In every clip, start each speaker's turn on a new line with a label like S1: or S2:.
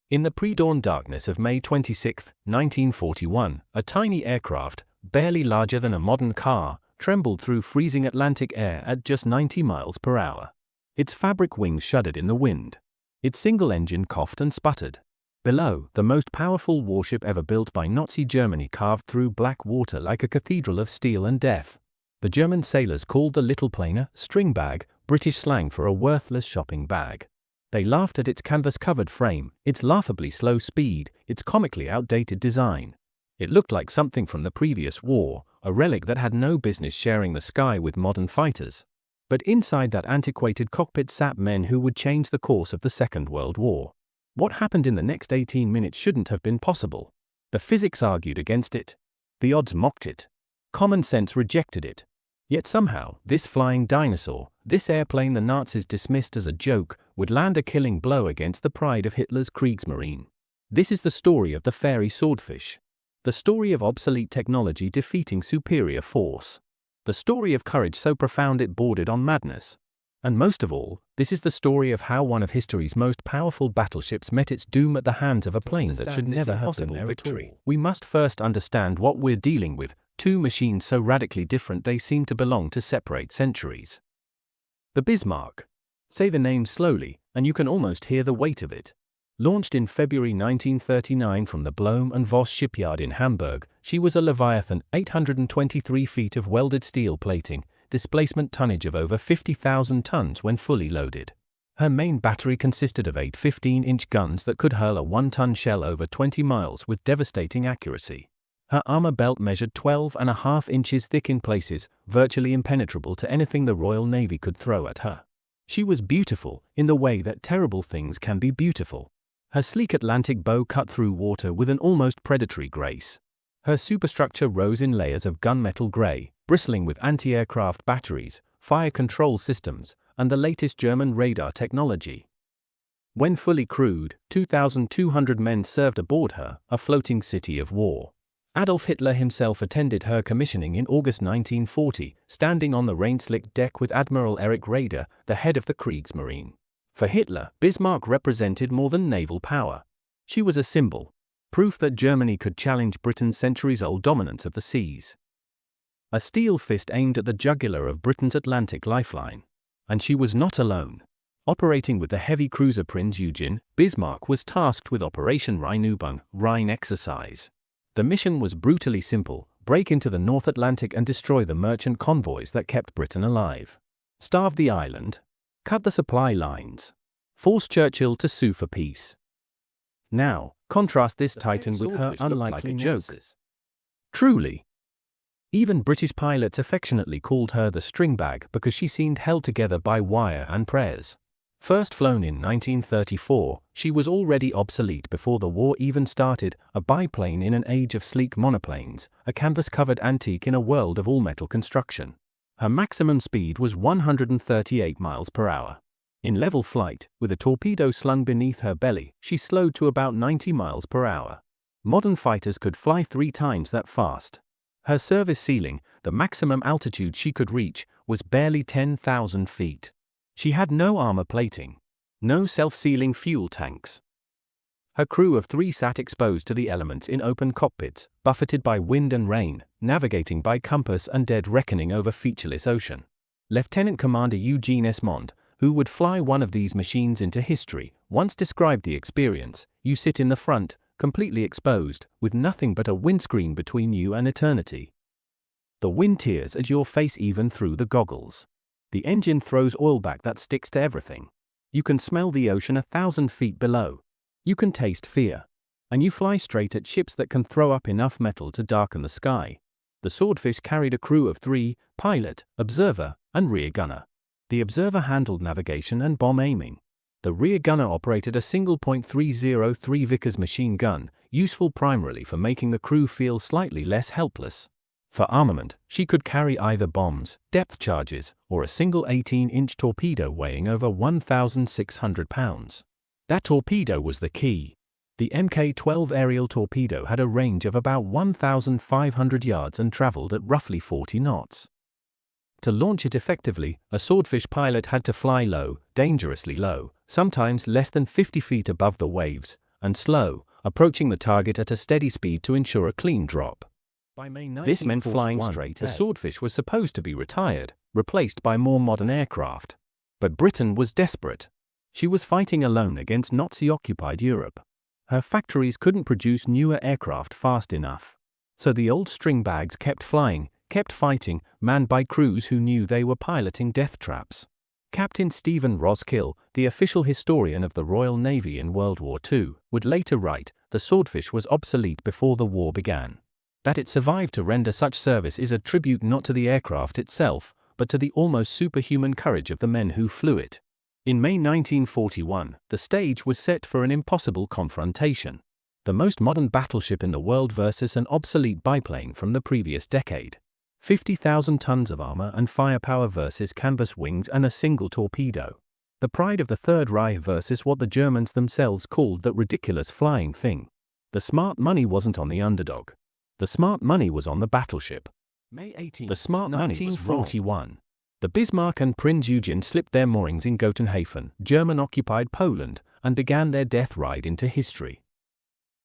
S1: In the pre-dawn darkness of May 26, 1941, a tiny aircraft, barely larger than a modern car, trembled through freezing Atlantic air at just 90 miles per hour. Its fabric wings shuddered in the wind. Its single engine coughed and sputtered. Below, the most powerful warship ever built by Nazi Germany carved through black water like a cathedral of steel and death. The German sailors called the little plane a stringbag, British slang for a worthless shopping bag. They laughed at its canvas-covered frame, its laughably slow speed, its comically outdated design. It looked like something from the previous war, a relic that had no business sharing the sky with modern fighters. But inside that antiquated cockpit sat men who would change the course of the Second World War. What happened in the next 18 minutes shouldn't have been possible. The physics argued against it. The odds mocked it. Common sense rejected it. Yet somehow, this flying dinosaur, this airplane the Nazis dismissed as a joke, would land a killing blow against the pride of Hitler's Kriegsmarine. This is the story of the Fairey Swordfish. The story of obsolete technology defeating superior force. The story of courage so profound it bordered on madness. And most of all, this is the story of how one of history's most powerful battleships met its doom at the hands of a plane that should never have been their victory. We must first understand what we're dealing with, two machines so radically different they seem to belong to separate centuries. The Bismarck. Say the name slowly, and you can almost hear the weight of it. Launched in February 1939 from the Blohm & Voss shipyard in Hamburg, she was a Leviathan, 823 feet of welded steel plating, displacement tonnage of over 50,000 tons when fully loaded. Her main battery consisted of 8 15-inch guns that could hurl a 1-ton shell over 20 miles with devastating accuracy. Her armor belt measured 12.5 inches thick in places, virtually impenetrable to anything the Royal Navy could throw at her. She was beautiful, in the way that terrible things can be beautiful. Her sleek Atlantic bow cut through water with an almost predatory grace. Her superstructure rose in layers of gunmetal gray, bristling with anti-aircraft batteries, fire control systems, and the latest German radar technology. When fully crewed, 2,200 men served aboard her, a floating city of war. Adolf Hitler himself attended her commissioning in August 1940, standing on the rain-slicked deck with Admiral Erich Raeder, the head of the Kriegsmarine. For Hitler, Bismarck represented more than naval power. She was a symbol, proof that Germany could challenge Britain's centuries-old dominance of the seas. A steel fist aimed at the jugular of Britain's Atlantic lifeline. And she was not alone. Operating with the heavy cruiser Prinz Eugen, Bismarck was tasked with Operation Rheinübung, Rhine exercise. The mission was brutally simple: break into the North Atlantic and destroy the merchant convoys that kept Britain alive. Starve the island. Cut the supply lines. Force Churchill to sue for peace. Now, contrast this titan with her unlikely joke. Truly. Even British pilots affectionately called her the stringbag because she seemed held together by wire and prayers. First flown in 1934, she was already obsolete before the war even started, a biplane in an age of sleek monoplanes, a canvas-covered antique in a world of all-metal construction. Her maximum speed was 138 miles per hour. In level flight, with a torpedo slung beneath her belly, she slowed to about 90 miles per hour. Modern fighters could fly 3 times that fast. Her service ceiling, the maximum altitude she could reach, was barely 10,000 feet. She had no armor plating. No self-sealing fuel tanks. Her crew of 3 sat exposed to the elements in open cockpits, buffeted by wind and rain, navigating by compass and dead reckoning over featureless ocean. Lieutenant Commander Eugene Esmond, who would fly one of these machines into history, once described the experience: you sit in the front, completely exposed, with nothing but a windscreen between you and eternity. The wind tears at your face even through the goggles. The engine throws oil back that sticks to everything. You can smell the ocean 1,000 feet below. You can taste fear. And you fly straight at ships that can throw up enough metal to darken the sky. The Swordfish carried a crew of 3, pilot, observer, and rear gunner. The observer handled navigation and bomb aiming. The rear gunner operated a single .303 Vickers machine gun, useful primarily for making the crew feel slightly less helpless. For armament, she could carry either bombs, depth charges, or a single 18-inch torpedo weighing over 1,600 pounds. That torpedo was the key. The Mk-12 aerial torpedo had a range of about 1,500 yards and traveled at roughly 40 knots. To launch it effectively, a Swordfish pilot had to fly low, dangerously low, sometimes less than 50 feet above the waves, and slow, approaching the target at a steady speed to ensure a clean drop. This meant flying straight. The Swordfish was supposed to be retired, replaced by more modern aircraft. But Britain was desperate. She was fighting alone against Nazi-occupied Europe. Her factories couldn't produce newer aircraft fast enough. So the old Stringbags kept flying, kept fighting, manned by crews who knew they were piloting death traps. Captain Stephen Roskill, the official historian of the Royal Navy in World War II, would later write, "The Swordfish was obsolete before the war began." That it survived to render such service is a tribute not to the aircraft itself, but to the almost superhuman courage of the men who flew it. In May 1941, the stage was set for an impossible confrontation. The most modern battleship in the world versus an obsolete biplane from the previous decade. 50,000 tons of armor and firepower versus canvas wings and a single torpedo. The pride of the Third Reich versus what the Germans themselves called that ridiculous flying thing. The smart money wasn't on the underdog. The smart money was on the battleship. May 18, the smart money was 1941. The Bismarck and Prinz Eugen slipped their moorings in Gotenhafen, German-occupied Poland, and began their death ride into history.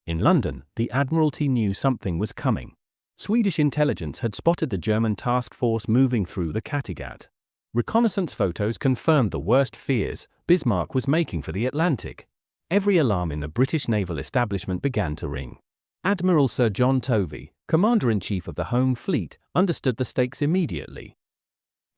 S1: In London, the Admiralty knew something was coming. Swedish intelligence had spotted the German task force moving through the Kattegat. Reconnaissance photos confirmed the worst fears Bismarck was making for the Atlantic. Every alarm in the British naval establishment began to ring. Admiral Sir John Tovey, Commander-in-Chief of the Home Fleet, understood the stakes immediately.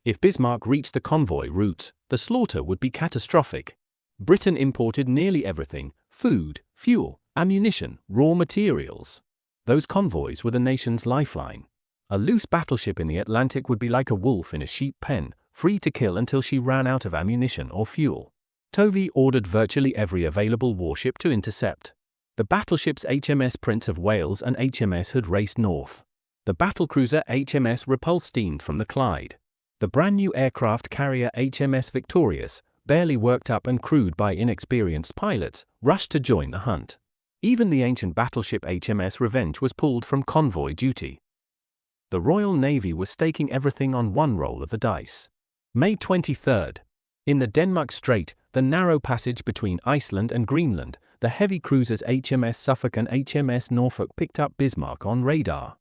S1: If Bismarck reached the convoy routes, the slaughter would be catastrophic. Britain imported nearly everything: food, fuel, ammunition, raw materials. Those convoys were the nation's lifeline. A loose battleship in the Atlantic would be like a wolf in a sheep pen, free to kill until she ran out of ammunition or fuel. Tovey ordered virtually every available warship to intercept. The battleships HMS Prince of Wales and HMS Hood raced north. The battlecruiser HMS Repulse steamed from the Clyde. The brand-new aircraft carrier HMS Victorious, barely worked up and crewed by inexperienced pilots, rushed to join the hunt. Even the ancient battleship HMS Revenge was pulled from convoy duty. The Royal Navy was staking everything on one roll of the dice. May 23. In the Denmark Strait, the narrow passage between Iceland and Greenland, the heavy cruisers HMS Suffolk and HMS Norfolk picked up Bismarck on radar.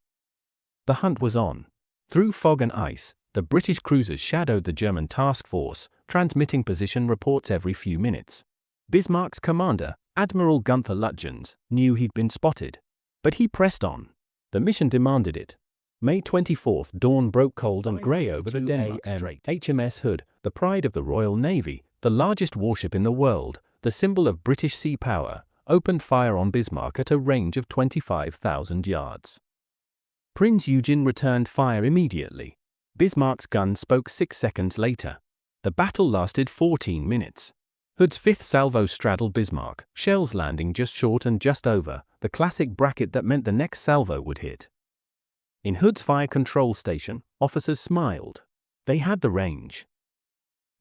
S1: The hunt was on. Through fog and ice, the British cruisers shadowed the German task force, transmitting position reports every few minutes. Bismarck's commander, Admiral Gunther Lütjens, knew he'd been spotted. But he pressed on. The mission demanded it. May 24, dawn broke cold and grey over the Denmark Strait. HMS Hood, the pride of the Royal Navy, the largest warship in the world, the symbol of British sea power, opened fire on Bismarck at a range of 25,000 yards. Prinz Eugen returned fire immediately. Bismarck's gun spoke 6 seconds later. The battle lasted 14 minutes. Hood's fifth salvo straddled Bismarck, shells landing just short and just over, the classic bracket that meant the next salvo would hit. In Hood's fire control station, officers smiled. They had the range.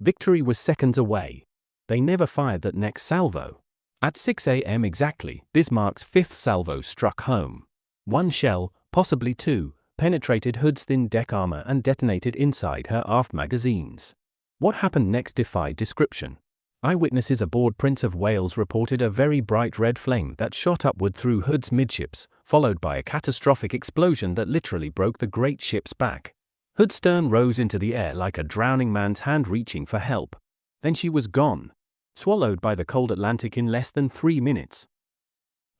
S1: Victory was seconds away. They never fired that next salvo. At 6 a.m. exactly, Bismarck's fifth salvo struck home. One shell, possibly two, penetrated Hood's thin deck armor and detonated inside her aft magazines. What happened next defied description. Eyewitnesses aboard Prince of Wales reported a very bright red flame that shot upward through Hood's midships, followed by a catastrophic explosion that literally broke the great ship's back. Hood's stern rose into the air like a drowning man's hand reaching for help. Then she was gone, swallowed by the cold Atlantic in less than 3 minutes.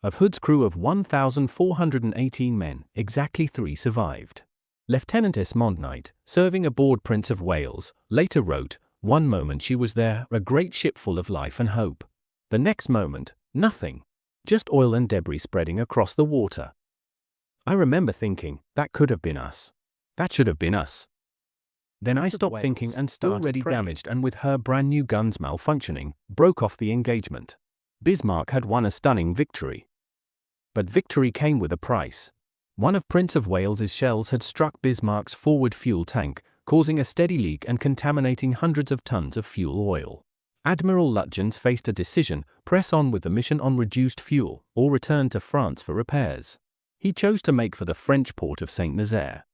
S1: Of Hood's crew of 1,418 men, exactly 3 survived. Lieutenant Esmond Knight, serving aboard Prince of Wales, later wrote, "One moment she was there, a great ship full of life and hope. The next moment, nothing. Just oil and debris spreading across the water." I remember thinking, that could have been us. That should have been us. Then I stopped thinking and started already damaged and with her brand new guns malfunctioning, broke off the engagement. Bismarck had won a stunning victory. But victory came with a price. One of Prince of Wales's shells had struck Bismarck's forward fuel tank, causing a steady leak and contaminating hundreds of tons of fuel oil. Admiral Lütjens faced a decision: press on with the mission on reduced fuel, or return to France for repairs. He chose to make for the French port of Saint-Nazaire.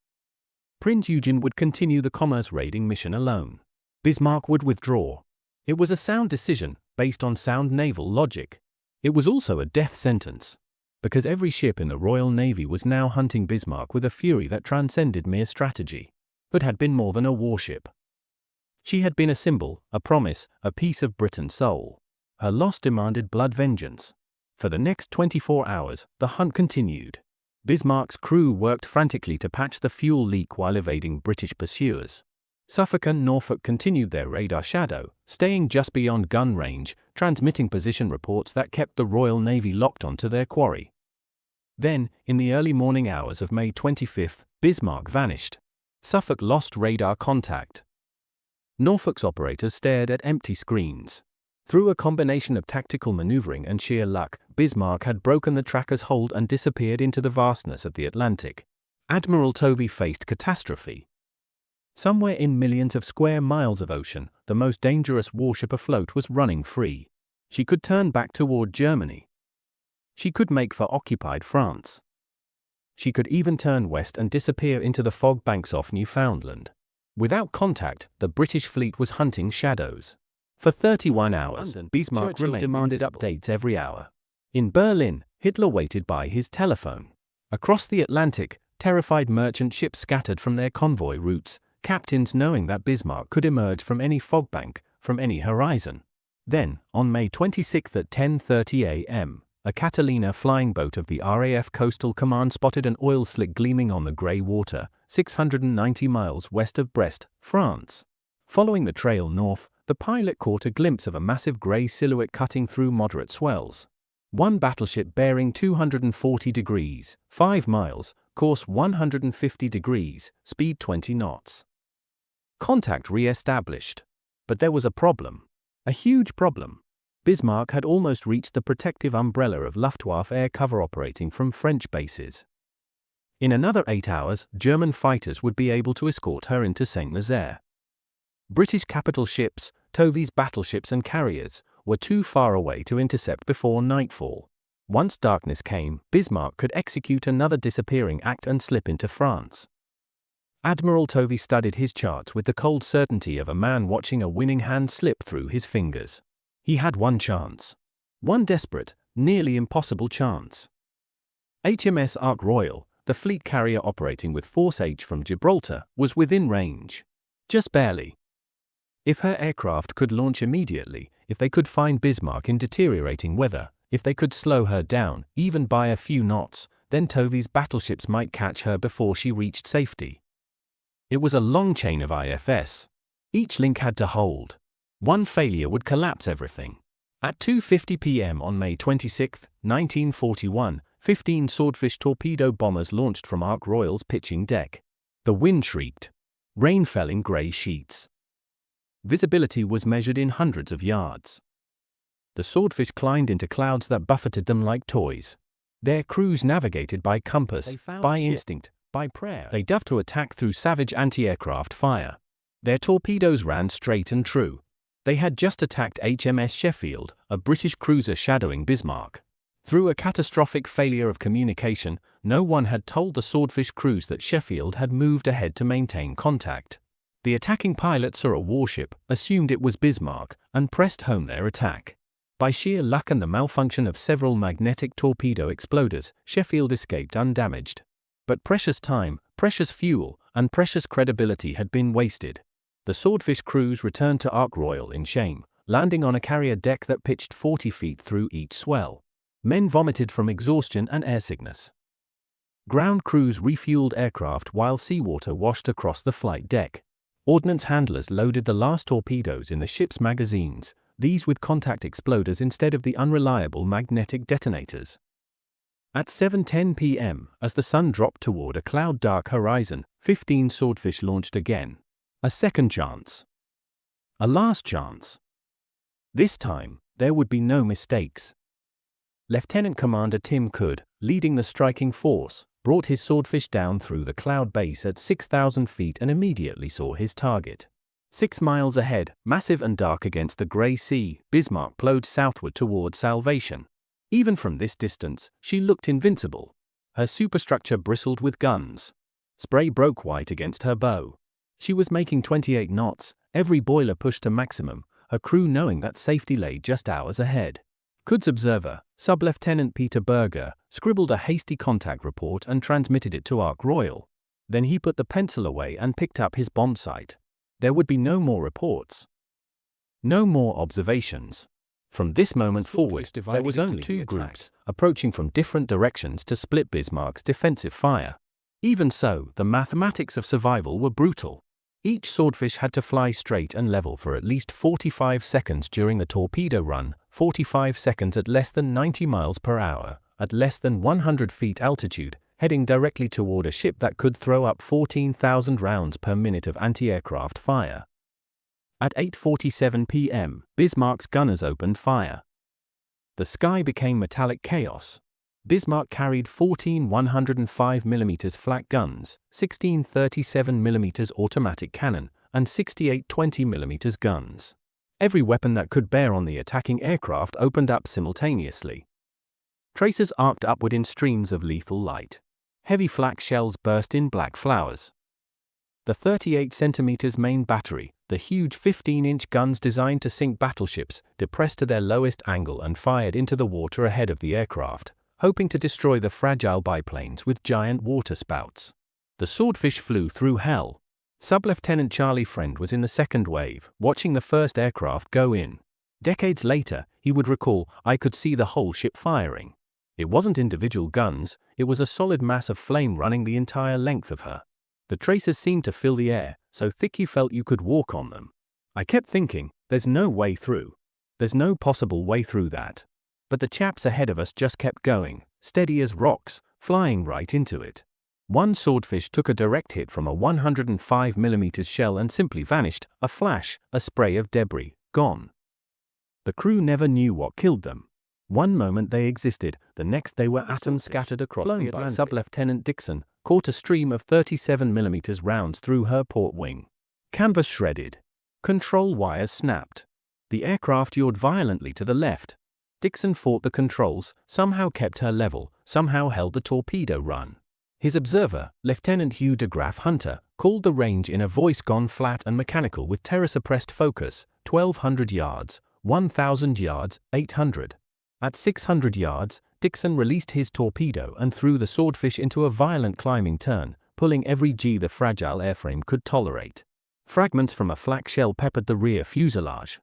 S1: Prinz Eugen would continue the commerce raiding mission alone. Bismarck would withdraw. It was a sound decision, based on sound naval logic. It was also a death sentence, because every ship in the Royal Navy was now hunting Bismarck with a fury that transcended mere strategy, but had been more than a warship. She had been a symbol, a promise, a piece of Britain's soul. Her loss demanded blood vengeance. For the next 24 hours, the hunt continued. Bismarck's crew worked frantically to patch the fuel leak while evading British pursuers. Suffolk and Norfolk continued their radar shadow, staying just beyond gun range, transmitting position reports that kept the Royal Navy locked onto their quarry. Then, in the early morning hours of May 25, Bismarck vanished. Suffolk lost radar contact. Norfolk's operators stared at empty screens. Through a combination of tactical maneuvering and sheer luck, Bismarck had broken the tracker's hold and disappeared into the vastness of the Atlantic. Admiral Tovey faced catastrophe. Somewhere in millions of square miles of ocean, the most dangerous warship afloat was running free. She could turn back toward Germany. She could make for occupied France. She could even turn west and disappear into the fog banks off Newfoundland. Without contact, the British fleet was hunting shadows. For 31 hours, Bismarck demanded updates every hour. In Berlin, Hitler waited by his telephone. Across the Atlantic, terrified merchant ships scattered from their convoy routes, captains knowing that Bismarck could emerge from any fog bank, from any horizon. Then, on May 26 at 10:30 a.m., a Catalina flying boat of the RAF Coastal Command spotted an oil slick gleaming on the grey water, 690 miles west of Brest, France. Following the trail north, the pilot caught a glimpse of a massive grey silhouette cutting through moderate swells. One battleship bearing 240 degrees, 5 miles, course 150 degrees, speed 20 knots. Contact re-established. But there was a problem. A huge problem. Bismarck had almost reached the protective umbrella of Luftwaffe air cover operating from French bases. In another 8 hours, German fighters would be able to escort her into Saint-Nazaire. British capital ships, Tovey's battleships and carriers, were too far away to intercept before nightfall. Once darkness came, Bismarck could execute another disappearing act and slip into France. Admiral Tovey studied his charts with the cold certainty of a man watching a winning hand slip through his fingers. He had one chance. One desperate, nearly impossible chance. HMS Ark Royal, the fleet carrier operating with Force H from Gibraltar, was within range. Just barely. If her aircraft could launch immediately, if they could find Bismarck in deteriorating weather, if they could slow her down, even by a few knots, then Tovey's battleships might catch her before she reached safety. It was a long chain of IFS. Each link had to hold. One failure would collapse everything. At 2:50 p.m. on May 26, 1941, 15 Swordfish torpedo bombers launched from Ark Royal's pitching deck. The wind shrieked. Rain fell in grey sheets. Visibility was measured in hundreds of yards. The Swordfish climbed into clouds that buffeted them like toys. Their crews navigated by compass, by instinct, by prayer. They dove to attack through savage anti-aircraft fire. Their torpedoes ran straight and true. They had just attacked HMS Sheffield, a British cruiser shadowing Bismarck. Through a catastrophic failure of communication, no one had told the Swordfish crews that Sheffield had moved ahead to maintain contact. The attacking pilots saw a warship, assumed it was Bismarck, and pressed home their attack. By sheer luck and the malfunction of several magnetic torpedo exploders, Sheffield escaped undamaged. But precious time, precious fuel, and precious credibility had been wasted. The Swordfish crews returned to Ark Royal in shame, landing on a carrier deck that pitched 40 feet through each swell. Men vomited from exhaustion and airsickness. Ground crews refueled aircraft while seawater washed across the flight deck. Ordnance handlers loaded the last torpedoes in the ship's magazines, these with contact exploders instead of the unreliable magnetic detonators. At 7:10 p.m., as the sun dropped toward a cloud-dark horizon, 15 Swordfish launched again. A second chance. A last chance. This time, there would be no mistakes. Lieutenant Commander Tim Cood, leading the striking force, brought his Swordfish down through the cloud base at 6,000 feet and immediately saw his target. 6 miles ahead, massive and dark against the grey sea, Bismarck plowed southward toward salvation. Even from this distance, she looked invincible. Her superstructure bristled with guns. Spray broke white against her bow. She was making 28 knots, every boiler pushed to maximum, her crew knowing that safety lay just hours ahead. Cood's observer, Sub-Lieutenant Peter Berger scribbled a hasty contact report and transmitted it to Ark Royal. Then he put the pencil away and picked up his bomb sight. There would be no more reports. No more observations. From this moment forward, there was only two groups, approaching from different directions to split Bismarck's defensive fire. Even so, the mathematics of survival were brutal. Each swordfish had to fly straight and level for at least 45 seconds during the torpedo run, 45 seconds at less than 90 miles per hour, at less than 100 feet altitude, heading directly toward a ship that could throw up 14,000 rounds per minute of anti-aircraft fire. At 8:47 p.m., Bismarck's gunners opened fire. The sky became metallic chaos. Bismarck carried 14 105mm flak guns, 16 37mm automatic cannon, and 68 20mm guns. Every weapon that could bear on the attacking aircraft opened up simultaneously. Tracers arced upward in streams of lethal light. Heavy flak shells burst in black flowers. The 38cm main battery, the huge 15-inch guns designed to sink battleships, depressed to their lowest angle and fired into the water ahead of the aircraft, hoping to destroy the fragile biplanes with giant water spouts. The Swordfish flew through hell. Sub-Lieutenant Charlie Friend was in the second wave, watching the first aircraft go in. Decades later, he would recall, "I could see the whole ship firing. It wasn't individual guns, it was a solid mass of flame running the entire length of her. The tracers seemed to fill the air, so thick you felt you could walk on them. I kept thinking, there's no way through. There's no possible way through that. But the chaps ahead of us just kept going, steady as rocks, flying right into it. One swordfish took a direct hit from a 105mm shell and simply vanished, a flash, a spray of debris, gone. The crew never knew what killed them. One moment they existed, the next they were atoms scattered across the Atlantic. Sub-Lieutenant Dixon caught a stream of 37mm rounds through her port wing. Canvas shredded. Control wires snapped. The aircraft yawed violently to the left. Dixon fought the controls, somehow kept her level, somehow held the torpedo run. His observer, Lieutenant Hugh de Graaf Hunter, called the range in a voice gone flat and mechanical with terror-suppressed focus, 1,200 yards, 1,000 yards, 800. At 600 yards, Dixon released his torpedo and threw the Swordfish into a violent climbing turn, pulling every G the fragile airframe could tolerate. Fragments from a flak shell peppered the rear fuselage.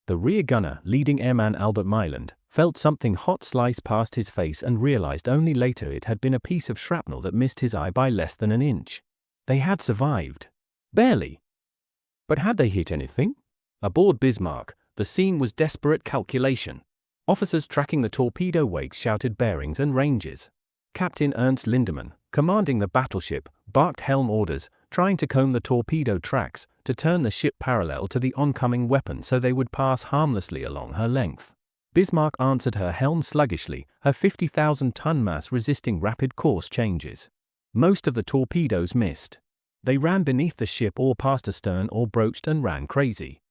S1: The rear gunner, leading airman Albert Myland, felt something hot slice past his face and realized only later it had been a piece of shrapnel that missed his eye by less than an inch. They had survived. Barely. But had they hit anything? Aboard Bismarck, the scene was desperate calculation. Officers tracking the torpedo wakes shouted bearings and ranges. Captain Ernst Lindemann, commanding the battleship, barked helm orders, trying to comb the torpedo tracks, to turn the ship parallel to the oncoming weapon so they would pass harmlessly along her length. Bismarck answered her helm sluggishly, her 50,000-ton mass resisting rapid course changes. Most of the torpedoes missed. They ran beneath the ship or past astern or broached and ran crazy.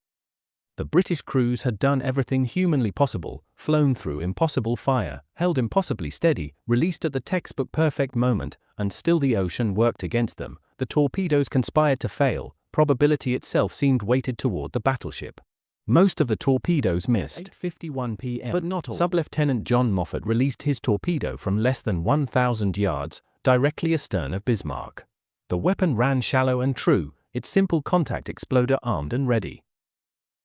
S1: The British crews had done everything humanly possible, flown through impossible fire, held impossibly steady, released at the textbook perfect moment, and still the ocean worked against them. The torpedoes conspired to fail, probability itself seemed weighted toward the battleship. Most of the torpedoes missed. 8:51 p.m. But not all. Sub-Lieutenant John Moffat released his torpedo from less than 1,000 yards, directly astern of Bismarck. The weapon ran shallow and true, its simple contact exploder armed and ready.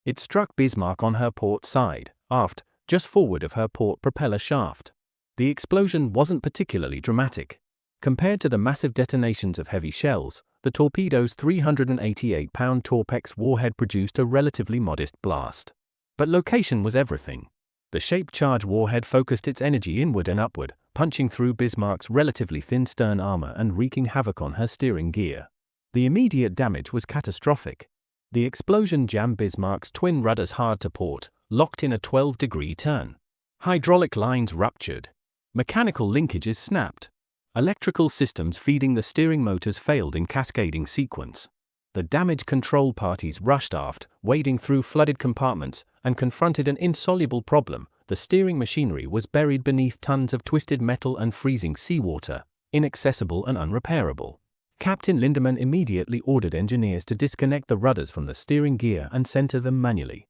S1: It struck Bismarck on her port side, aft, just forward of her port propeller shaft. The explosion wasn't particularly dramatic. Compared to the massive detonations of heavy shells, the torpedo's 388-pound Torpex warhead produced a relatively modest blast. But location was everything. The shape-charge warhead focused its energy inward and upward, punching through Bismarck's relatively thin stern armor and wreaking havoc on her steering gear. The immediate damage was catastrophic. The explosion jammed Bismarck's twin rudders hard to port, locked in a 12-degree turn. Hydraulic lines ruptured. Mechanical linkages snapped. Electrical systems feeding the steering motors failed in cascading sequence. The damage control parties rushed aft, wading through flooded compartments, and confronted an insoluble problem. The steering machinery was buried beneath tons of twisted metal and freezing seawater, inaccessible and unrepairable. Captain Lindemann immediately ordered engineers to disconnect the rudders from the steering gear and center them manually.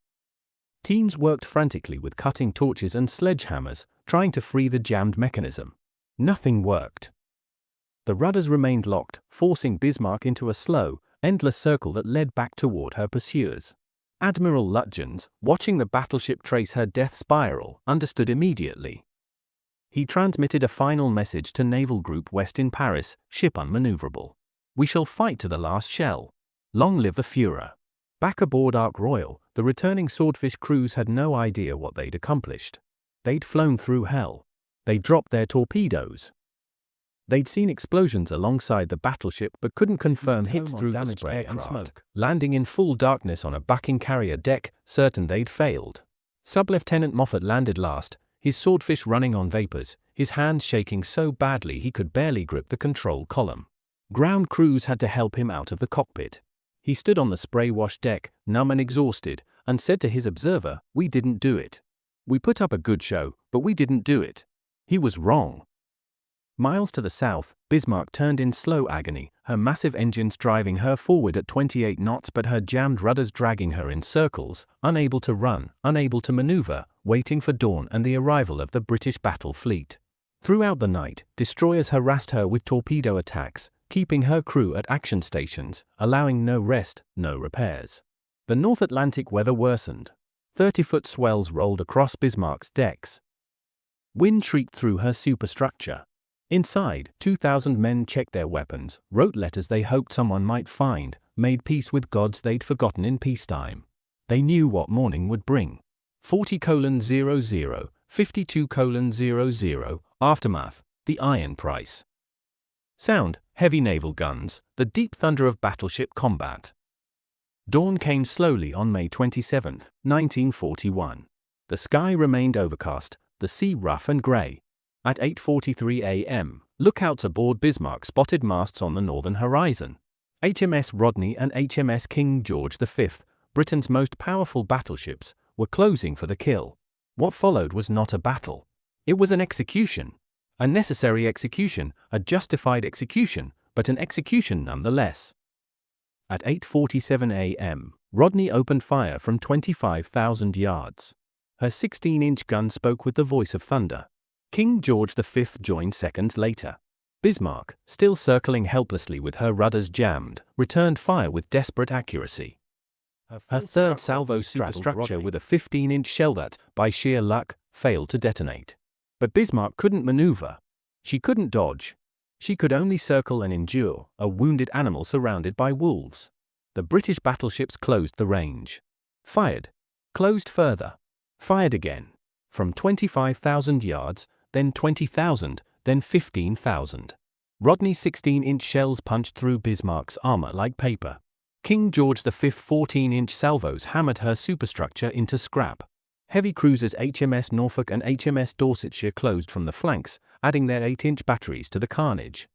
S1: Teams worked frantically with cutting torches and sledgehammers, trying to free the jammed mechanism. Nothing worked. The rudders remained locked, forcing Bismarck into a slow, endless circle that led back toward her pursuers. Admiral Lutyens, watching the battleship trace her death spiral, understood immediately. He transmitted a final message to Naval Group West in Paris: "Ship unmaneuverable. We shall fight to the last shell. Long live the Führer." Back aboard Ark Royal, the returning Swordfish crews had no idea what they'd accomplished. They'd flown through hell. They'd dropped their torpedoes. They'd seen explosions alongside the battleship but couldn't confirm hits through the spray and smoke. Landing in full darkness on a bucking carrier deck, certain they'd failed. Sub-Lieutenant Moffat landed last, his Swordfish running on vapors, his hands shaking so badly he could barely grip the control column. Ground crews had to help him out of the cockpit. He stood on the spray-washed deck, numb and exhausted, and said to his observer, "We didn't do it. We put up a good show, but we didn't do it." He was wrong. Miles to the south, Bismarck turned in slow agony, her massive engines driving her forward at 28 knots but her jammed rudders dragging her in circles, unable to run, unable to maneuver, waiting for dawn and the arrival of the British battle fleet. Throughout the night, destroyers harassed her with torpedo attacks, keeping her crew at action stations, allowing no rest, no repairs. The North Atlantic weather worsened. 30-foot swells rolled across Bismarck's decks. Wind shrieked through her superstructure. Inside, 2,000 men checked their weapons, wrote letters they hoped someone might find, made peace with gods they'd forgotten in peacetime. They knew what morning would bring. 40:00, 52:00, aftermath, the iron price. Sound, heavy naval guns, the deep thunder of battleship combat. Dawn came slowly on May 27, 1941. The sky remained overcast, the sea rough and grey. At 8:43 a.m., lookouts aboard Bismarck spotted masts on the northern horizon. HMS Rodney and HMS King George V, Britain's most powerful battleships, were closing for the kill. What followed was not a battle. It was an execution. A necessary execution, a justified execution, but an execution nonetheless. At 8:47 a.m., Rodney opened fire from 25,000 yards. Her 16-inch gun spoke with the voice of thunder. King George V joined seconds later. Bismarck, still circling helplessly with her rudders jammed, returned fire with desperate accuracy. Her third salvo structure with a 15-inch shell that, by sheer luck, failed to detonate. But Bismarck couldn't maneuver. She couldn't dodge. She could only circle and endure, a wounded animal surrounded by wolves. The British battleships closed the range. Fired. Closed further. Fired again. From 25,000 yards, then 20,000, then 15,000. Rodney's 16-inch shells punched through Bismarck's armor like paper. King George V's 14-inch salvos hammered her superstructure into scrap. Heavy cruisers HMS Norfolk and HMS Dorsetshire closed from the flanks, adding their 8-inch batteries to the carnage.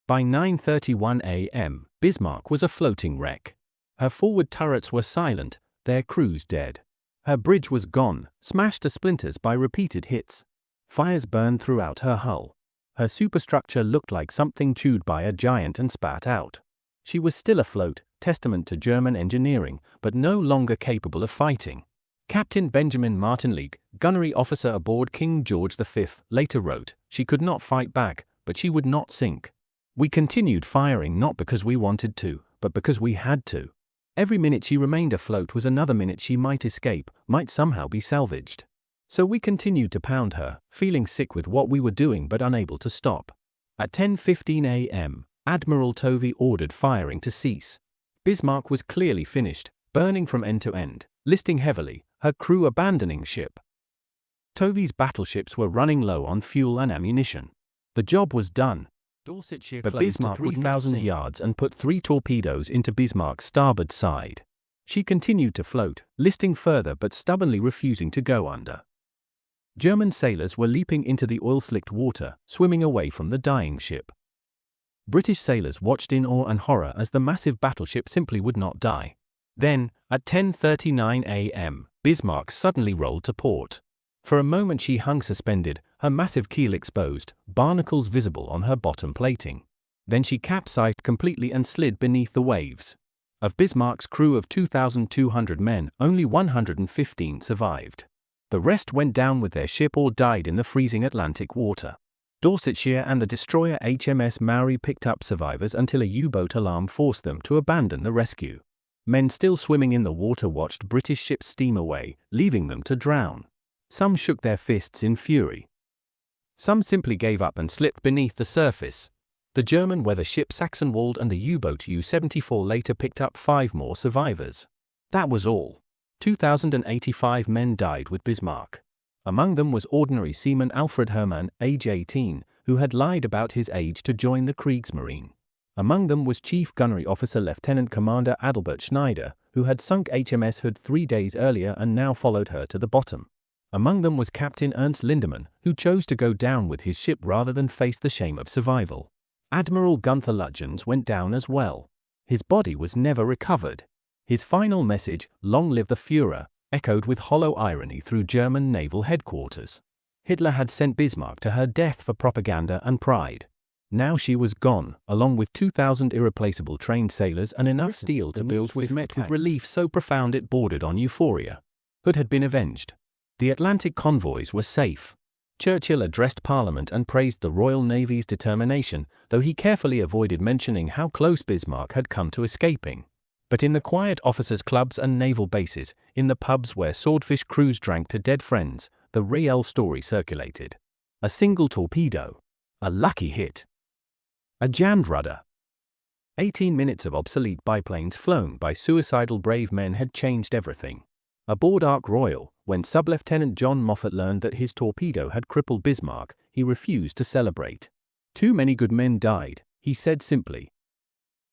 S1: By 9:31 a.m., Bismarck was a floating wreck. Her forward turrets were silent, their crews dead. Her bridge was gone, smashed to splinters by repeated hits. Fires burned throughout her hull. Her superstructure looked like something chewed by a giant and spat out. She was still afloat, testament to German engineering, but no longer capable of fighting. Captain Benjamin Martinleague, gunnery officer aboard King George V, later wrote, "She could not fight back, but she would not sink. We continued firing not because we wanted to, but because we had to. Every minute she remained afloat was another minute she might escape, might somehow be salvaged. So we continued to pound her, feeling sick with what we were doing but unable to stop." At 10:15 a.m., Admiral Tovey ordered firing to cease. Bismarck was clearly finished, burning from end to end, listing heavily, her crew abandoning ship. Tovey's battleships were running low on fuel and ammunition. The job was done. But Bismarck would 3,000 yards and put 3 torpedoes into Bismarck's starboard side. She continued to float, listing further but stubbornly refusing to go under. German sailors were leaping into the oil-slicked water, swimming away from the dying ship. British sailors watched in awe and horror as the massive battleship simply would not die. Then, at 10:39 a.m., Bismarck suddenly rolled to port. For a moment she hung suspended, her massive keel exposed, barnacles visible on her bottom plating. Then she capsized completely and slid beneath the waves. Of Bismarck's crew of 2,200 men, only 115 survived. The rest went down with their ship or died in the freezing Atlantic water. Dorsetshire and the destroyer HMS Maori picked up survivors until a U-boat alarm forced them to abandon the rescue. Men still swimming in the water watched British ships steam away, leaving them to drown. Some shook their fists in fury. Some simply gave up and slipped beneath the surface. The German weather ship Sachsenwald and the U-boat U-74 later picked up 5 more survivors. That was all. 2,085 men died with Bismarck. Among them was ordinary seaman Alfred Hermann, age 18, who had lied about his age to join the Kriegsmarine. Among them was Chief Gunnery Officer Lieutenant Commander Adalbert Schneider, who had sunk HMS Hood 3 days earlier and now followed her to the bottom. Among them was Captain Ernst Lindemann, who chose to go down with his ship rather than face the shame of survival. Admiral Gunther Lutyens went down as well. His body was never recovered. His final message, "Long live the Führer," echoed with hollow irony through German naval headquarters. Hitler had sent Bismarck to her death for propaganda and pride. Now she was gone, along with 2,000 irreplaceable trained sailors and enough steel to build, was met with relief so profound it bordered on euphoria. Hood had been avenged. The Atlantic convoys were safe. Churchill addressed Parliament and praised the Royal Navy's determination, though he carefully avoided mentioning how close Bismarck had come to escaping. But in the quiet officers' clubs and naval bases, in the pubs where swordfish crews drank to dead friends, the real story circulated. A single torpedo. A lucky hit. A jammed rudder. 18 minutes of obsolete biplanes flown by suicidal brave men had changed everything. Aboard Ark Royal, when Sub-Lieutenant John Moffat learned that his torpedo had crippled Bismarck, he refused to celebrate. "Too many good men died," he said simply.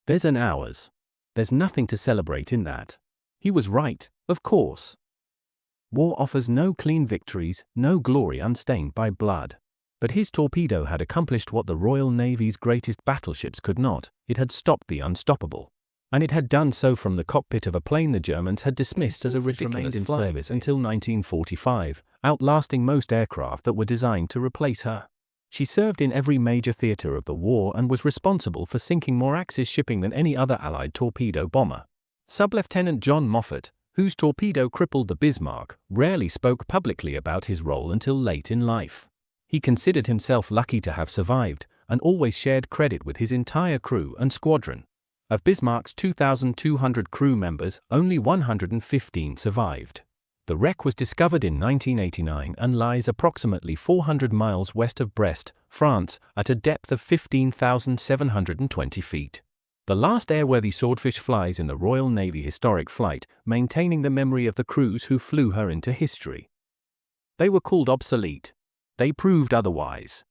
S1: "There's an ours. There's nothing to celebrate in that." He was right, of course. War offers no clean victories, no glory unstained by blood. But his torpedo had accomplished what the Royal Navy's greatest battleships could not. It had stopped the unstoppable. And it had done so from the cockpit of a plane the Germans had dismissed as a ridiculous in service until 1945, outlasting most aircraft that were designed to replace her. She served in every major theater of the war and was responsible for sinking more Axis shipping than any other Allied torpedo bomber. Sub-Lieutenant John Moffat, whose torpedo crippled the Bismarck, rarely spoke publicly about his role until late in life. He considered himself lucky to have survived, and always shared credit with his entire crew and squadron. Of Bismarck's 2,200 crew members, only 115 survived. The wreck was discovered in 1989 and lies approximately 400 miles west of Brest, France, at a depth of 15,720 feet. The last airworthy Swordfish flies in the Royal Navy historic flight, maintaining the memory of the crews who flew her into history. They were called obsolete. They proved otherwise.